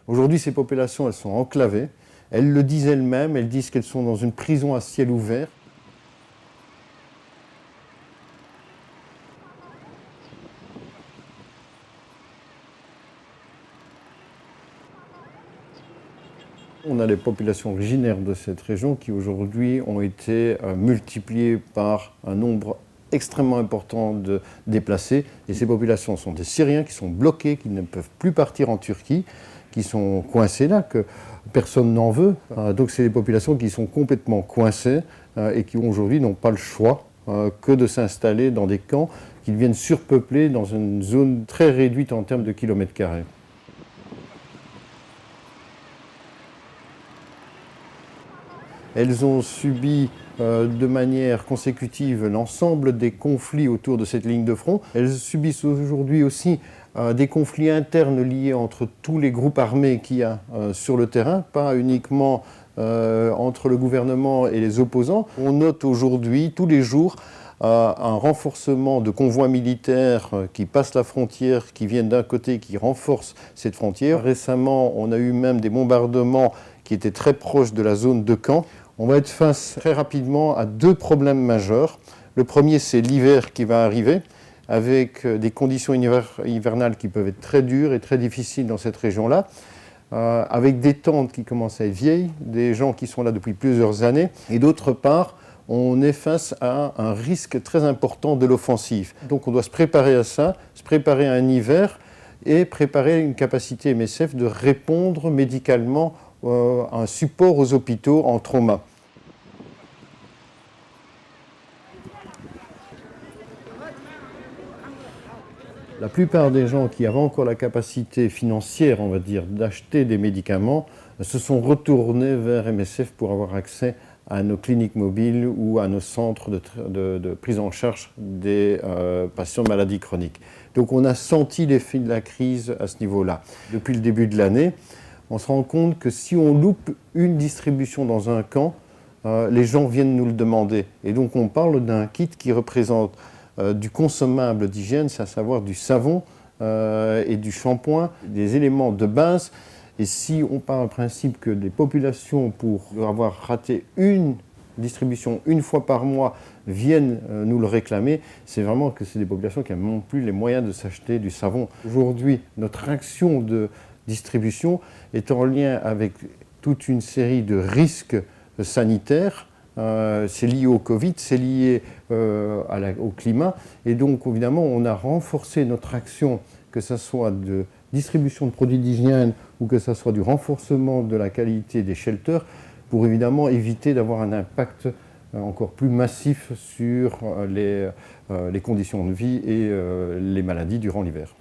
Aujourd'hui, ces populations, elles sont enclavées. Elles le disent elles-mêmes, elles disent qu'elles sont dans une prison à ciel ouvert. On a les populations originaires de cette région qui aujourd'hui ont été multipliées par un nombre extrêmement important de déplacés. Et ces populations sont des Syriens qui sont bloqués, qui ne peuvent plus partir en Turquie, qui sont coincés là, que personne n'en veut. Donc c'est des populations qui sont complètement coincées et qui aujourd'hui n'ont pas le choix que de s'installer dans des camps qui viennent surpeupler dans une zone très réduite en termes de kilomètres carrés. Elles ont subi de manière consécutive l'ensemble des conflits autour de cette ligne de front. Elles subissent aujourd'hui aussi des conflits internes liés entre tous les groupes armés qu'il y a sur le terrain, pas uniquement entre le gouvernement et les opposants. On note aujourd'hui, tous les jours, un renforcement de convois militaires qui passent la frontière, qui viennent d'un côté, qui renforcent cette frontière. Récemment, on a eu même des bombardements qui étaient très proches de la zone de Caen. On va être face très rapidement à deux problèmes majeurs. Le premier, c'est l'hiver qui va arriver, avec des conditions hivernales qui peuvent être très dures et très difficiles dans cette région-là, avec des tentes qui commencent à être vieilles, des gens qui sont là depuis plusieurs années, et d'autre part, on est face à un risque très important de l'offensive. Donc on doit se préparer à ça, se préparer à un hiver et préparer une capacité MSF de répondre médicalement un support aux hôpitaux en trauma. La plupart des gens qui avaient encore la capacité financière, on va dire, d'acheter des médicaments, se sont retournés vers MSF pour avoir accès à nos cliniques mobiles ou à nos centres de prise en charge des patients de maladies chroniques. Donc on a senti l'effet de la crise à ce niveau-là. Depuis le début de l'année, on se rend compte que si on loupe une distribution dans un camp, les gens viennent nous le demander. Et donc on parle d'un kit qui représente du consommable d'hygiène, c'est à savoir du savon et du shampoing, des éléments de base. Et si on part du principe que les populations, pour avoir raté une distribution une fois par mois, viennent nous le réclamer, c'est vraiment que c'est des populations qui n'ont plus les moyens de s'acheter du savon. Aujourd'hui, notre action de distribution est en lien avec toute une série de risques sanitaires. C'est lié au Covid, c'est lié au climat. Et donc, évidemment, on a renforcé notre action, que ce soit de distribution de produits d'hygiène ou que ce soit du renforcement de la qualité des shelters, pour évidemment éviter d'avoir un impact encore plus massif sur les conditions de vie et les maladies durant l'hiver.